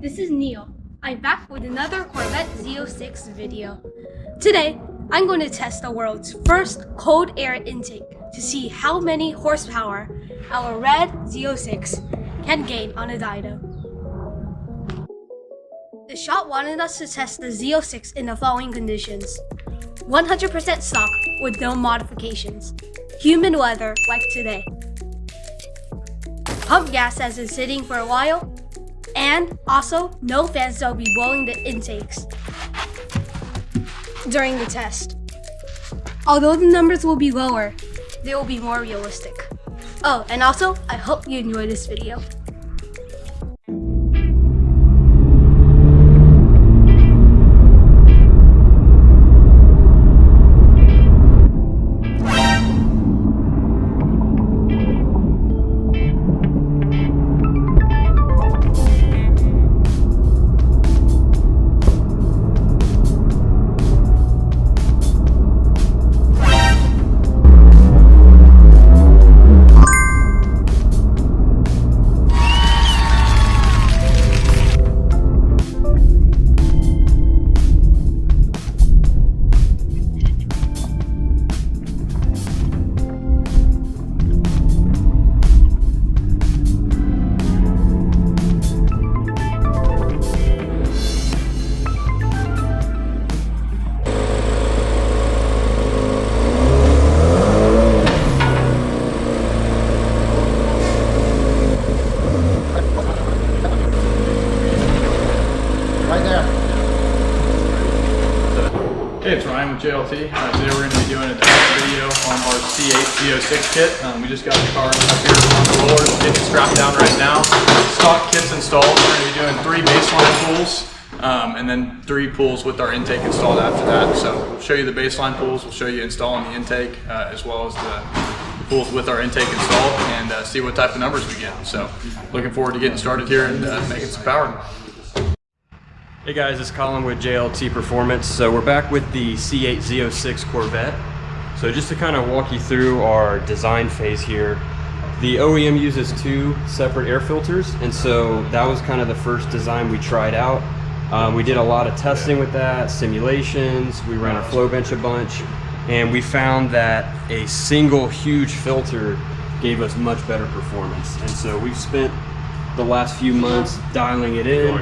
this is Neil. I'm back with another Corvette Z06 video. Today, I'm going to test the world's first cold air intake to see how many horsepower our red Z06 can gain on a dyno. The shop wanted us to test the Z06 in the following conditions: 100% stock with no modifications, humid weather like today, pump gas has been sitting for a while, and also no fans that will be blowing the intakes during the test. Although the numbers will be lower, they will be more realistic. Oh, and also, I hope you enjoyed this video. Hey, it's Ryan with JLT. Today we're going to be doing a demo video on our C8 Z06 kit. We just got the car up here on the rollers, getting it strapped down right now. Stock kit's installed. We're going to be doing 3 baseline pulls and then 3 pulls with our intake installed after that. So we'll show you the baseline pulls, we'll show you installing the intake as well as the pulls with our intake installed and see what type of numbers we get. So looking forward to getting started here and making some power. Hey guys, it's Colin with JLT Performance. So we're back with the C8 Z06 Corvette. So just to kind of walk you through our design phase here, the OEM uses 2 separate air filters, and so that was kind of the first design we tried out. We did a lot of testing with that, simulations, we ran our flow bench a bunch, and we found that a single huge filter gave us much better performance. And so we've spent the last few months dialing it in,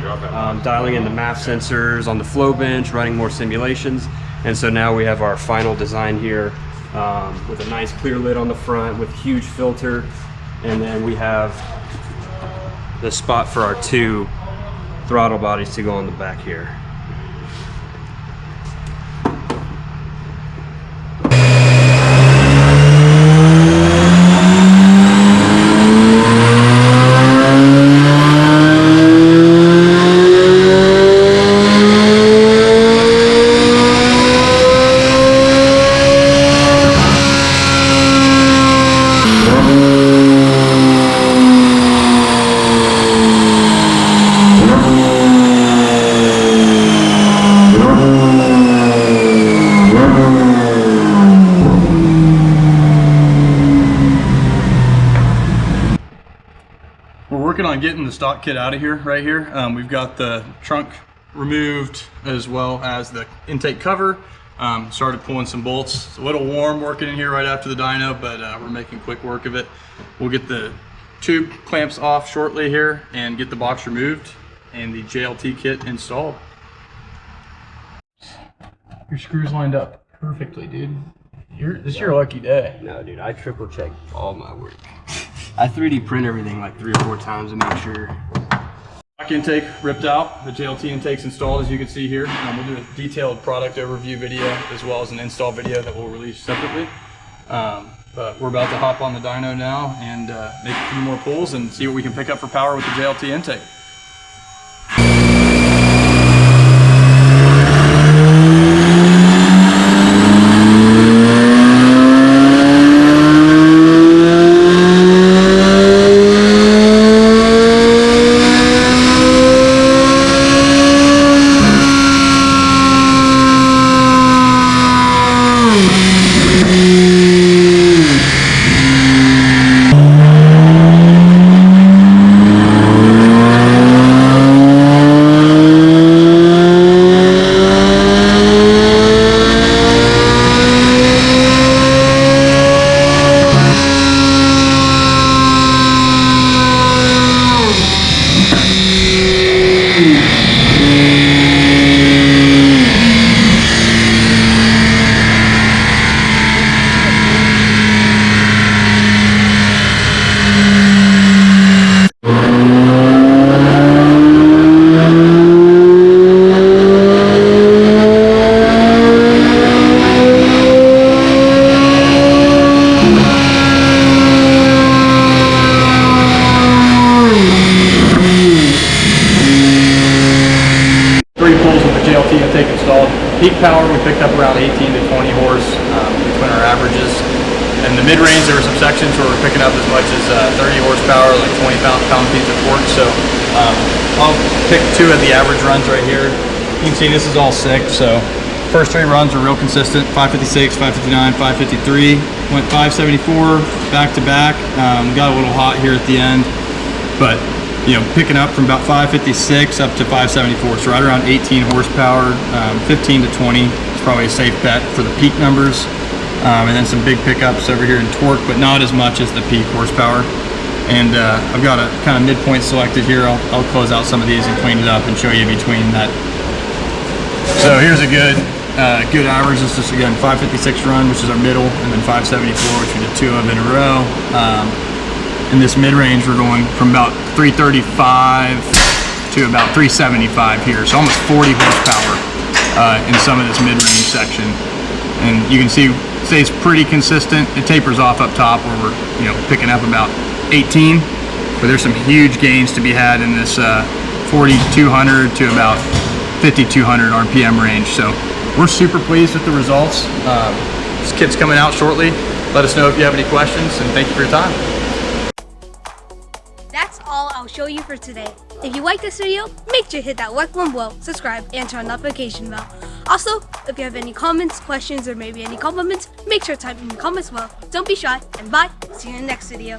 dialing in the MAF sensors on the flow bench, running more simulations, and so now we have our final design here with a nice clear lid on the front with huge filter, and then we have the spot for our 2 throttle bodies to go on the back here. We're working on getting the stock kit out of here, right here. We've got the trunk removed as well as the intake cover. Started pulling some bolts. It's a little warm working in here right after the dyno, but we're making quick work of it. We'll get the tube clamps off shortly here and get the box removed and the JLT kit installed. Your screws lined up perfectly, dude. This is your lucky day. No, dude, I triple check all my work. I 3D print everything like 3 or 4 times to make sure. Stock intake ripped out, the JLT intake's installed as you can see here. We'll do a detailed product overview video as well as an install video that we'll release separately. But we're about to hop on the dyno now and make a few more pulls and see what we can pick up for power with the JLT intake. JLT Intake installed. Peak power, we picked up around 18 to 20 horse between our averages. And the mid-range, there were some sections where we're picking up as much as 30 horsepower, like 20 pound-feet of torque. So I'll pick two of the average runs right here. You can see this is all sick. So first three runs are real consistent: 556, 559, 553. Went 574 back to back. Got a little hot here at the end, but you know, picking up from about 556 up to 574. So right around 18 horsepower, 15 to 20 is probably a safe bet for the peak numbers. And then some big pickups over here in torque, but not as much as the peak horsepower. And I've got a kind of midpoint selected here. I'll close out some of these and clean it up and show you between that. So here's a good average. This is again 556 run, which is our middle, and then 574, which we did two of in a row. In this mid-range, we're going from about 335 to about 375 here, so almost 40 horsepower in some of this mid-range section. And you can see it stays pretty consistent. It tapers off up top where we're picking up about 18, but there's some huge gains to be had in this 4,200 to about 5,200 RPM range. So we're super pleased with the results. This kit's coming out shortly. Let us know if you have any questions, and thank you for your time. That's all I'll show you for today. If you like this video, make sure to hit that like button below, subscribe, and turn on the notification bell. Also, if you have any comments, questions, or maybe any compliments, make sure to type in the comments below. Don't be shy, and bye. See you in the next video.